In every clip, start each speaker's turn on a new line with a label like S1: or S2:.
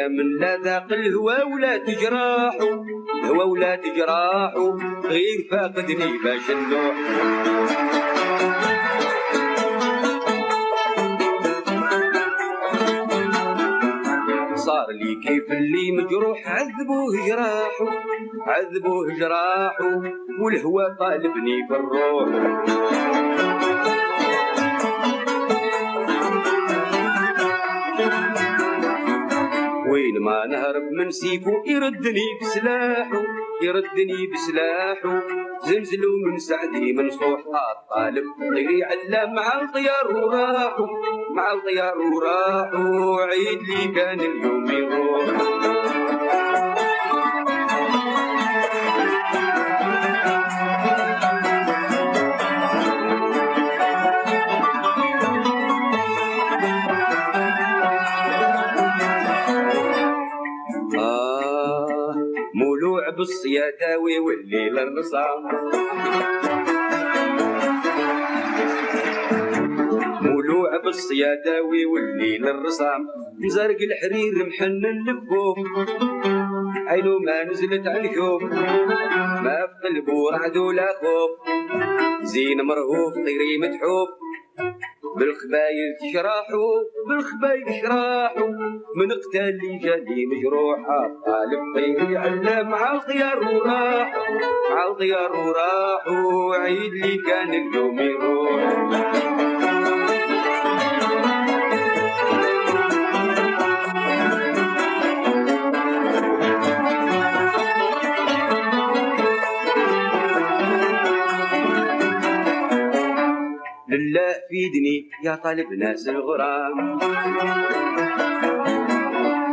S1: من لا ذاق الهوى ولا تجراحو، الهوى ولا تجراحو، غير فاقدني باش نلوح. صار لي كيف اللي مجروح، عذبوه جراحو، عذبوه جراحو، والهوى طالبني بالروح. وين ما نهرب من سيفو يردني بسلاحو، يردني بسلاحو، زلزلو من سعدي منصوح. الطالب طيري علا مع الطيار وراحو، مع الطيار وراحو، عيد لي كان اليوم يروح. مولوع بالصياداوي والليل الرصام، مولوع بالصياداوي والليل الرصام، زرق الحرير محنن لفوف، عينو ما نزلت عن الكوف، ما في قلبو رعد ولا خوف، زين مرهوف طيري متحوف، بالخبايل تشراحو، بالخبايل تشراحو، من قتال اللي جاني مجروحة. طالب طيري علا مع الخيار وراحو، مع الخيار وراحو، عيد لي كان اليوم يروح. لله فيدني يا طالب ناس الغرام،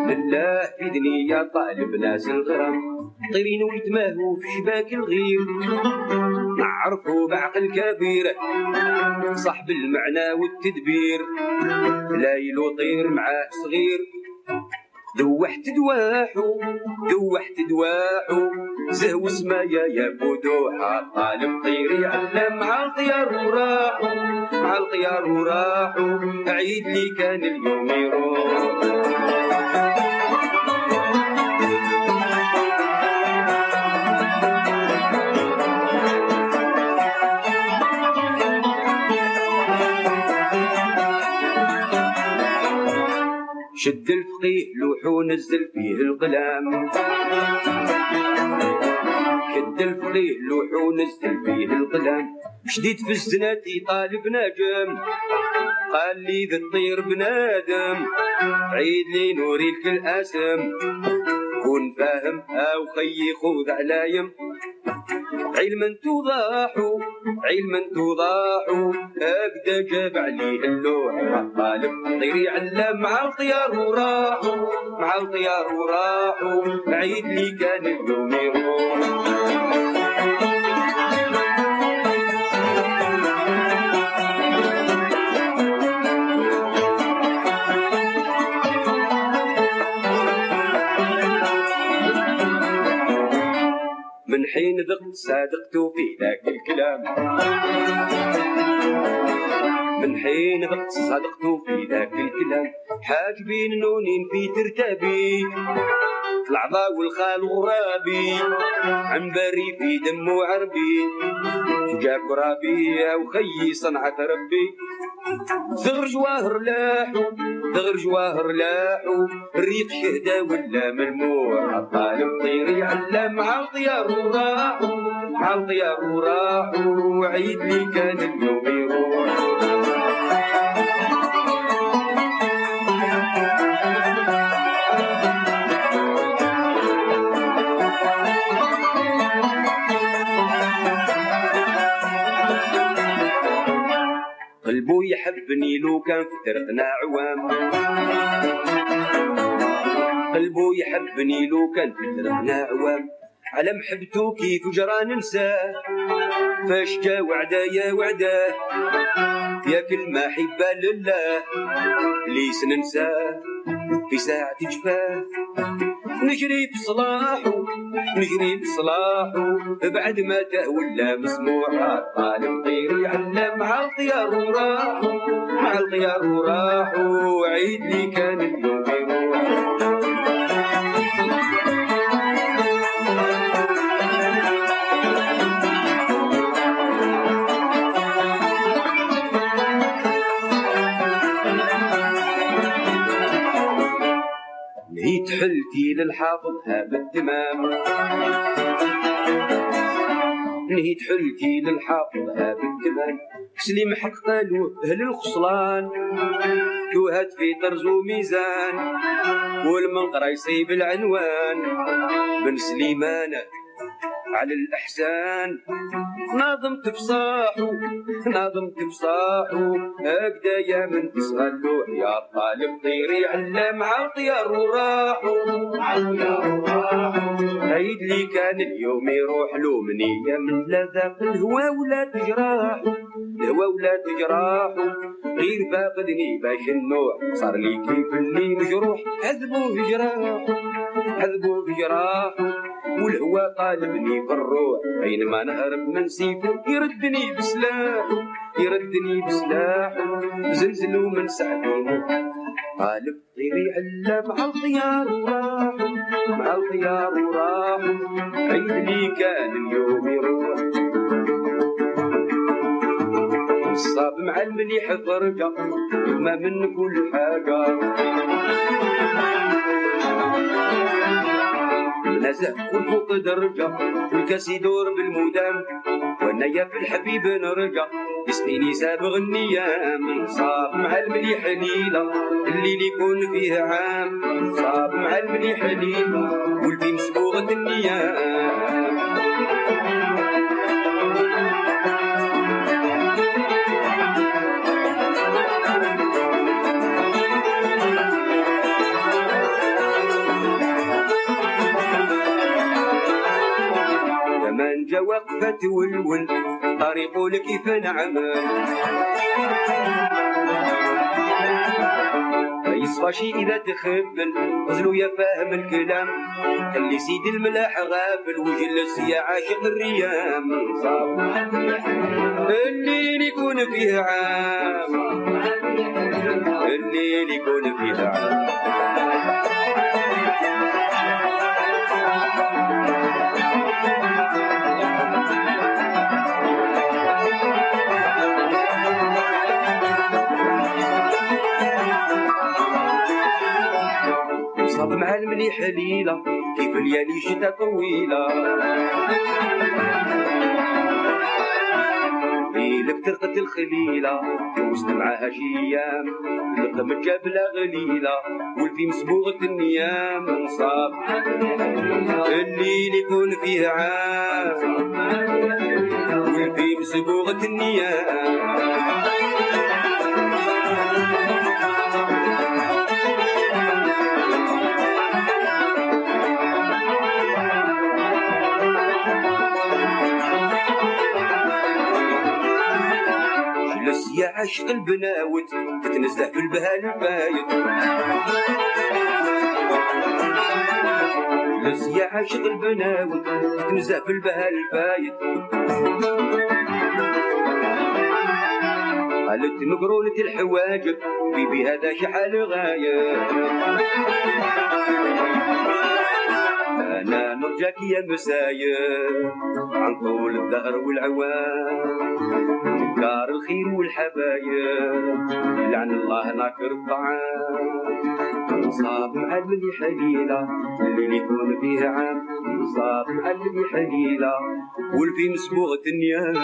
S1: لله فيدني يا طالب ناس الغرام، طيرين ويتماهوا في شباك الغير، نعرفوا بعقل كبير صاحب المعنى والتدبير، لايل وطير معاه صغير، دوحت دواحو، دوحت دواحو، زهو سمايا يا بودوحة. طالب طيري علا مع الطيار وراحو، مع الطيار وراحو، عيد لي كان اليوم يروح. شد الفقيه لوح ونزل فيه القلام، شد الفقيه لوح ونزل فيه القلام، شديد في الزناتي طالب نجم، قال لي ذا الطير بنادم، عيد لي نوري لك الاسم، كون فاهم او خيي خذ علايم، علما توضاحوا، علما توضاحوا، هكذا جاب عليه اللوح. طالب طيري علا مع الطيار وراحوا، مع الطيار وراحوا، عيد لي كان اليوم يروح. من حين ذقت صادقت في ذاك الكلام، من حين ذقت صادقت في ذاك الكلام، حاجبين نونين في ترتابي، العضا والخال غرابي، عنبري في دم وعربي، جاك رابي او خيي صنعة ربي، ثغر جواهر لاحو، ثغر جواهر لاحو، الريق شهدة ولا ملموح. الطالب طيري علا مع الطيار وراحو، مع الطيار وراحو، عيد لي كان اليوم يروح. قلبو يحبني لو كان فترقنا عوام قلبو يحبني لو كان فترقنا عوام على محبتو كيف جرى ننساه فاش جا وعده يا وعده يا كل ما حبه لله ليس ننساه في ساعة جفاه نجري بصلاحو نجري بصلاحو بعد ما تهولا مسموع الطالب طير يعلم مع الطيار وراحو مع الطيار وراحو عيد لي كان اليوم يروح نهيت حلتي للحافظها بالتمام نهيت حلتي للحافظها بالتمام سليم حق قالوه أهل الخصلان توهت في طرز وميزان والمنقرة يصيب العنوان بن سليمانة على الإحسان ناظمت بصاحو ناظمت بصاحو هكذا يا من تسغلوح يا طالب طير يعلم مع الطيار وراحو عيد لي كان اليوم يروح له منية من ذاق الهوى ولا تجراحو الهوى ولا تجراحو غير فاقدني باش النوع صار لي كيف اللي مجروح عذبوه جراحو عذبوه جراحو والهوى طالبني بالروح بينما نهرب من سيفه يردني بسلاحه يردني بسلاحه زلزلوا من سعدينه طالب طير يعلم مع الخيار وراحه مع الخيار وراحه عيد لي كان اليوم يروح الصاب مع المليح فرقة ما من كل حاجة نزه والفوق درجة والكاس يدور بالمدام وانا في الحبيب نرجع يسقيني سابغ النيام صاب مع المليح ليلة الليل يكون فيه عام صاب مع المليح ليلة والفي مسبوغة النيام جا وقفة ولول طريقو لكيف نعمل يصفى شي إذا تخبل غزلو يا فاهم الكلام خلي سيد الملاح غافل وجلس يا عاشق الريام صاب الليل يكون فيه عام الليل يكون فيه عام صاب مع المليح ليلة كيف الليالي شتا طويلة ليلك ترقت الخليلة جوزت معاها شيام لقم الجبلة غليلة والفي مسبوغة النيام صاب الليل يكون فيه عام والفي مسبوغة النيام يا عاشق البناوت تتنزه في البهال الفايت لس يا عاشق البناوت تتنزه في البهال الفايت قالت مقرونة الحواجب بيبي هذا شحال غاية أنا نرجاك يا مسايا عن طول الدهر والعوام دار الخير والحبايب لعن الله ناكر الطعام صاب مع المليح ليلة الليل يكون فيه عام صاب مع المليح ليلة والفي مسبوغة النيام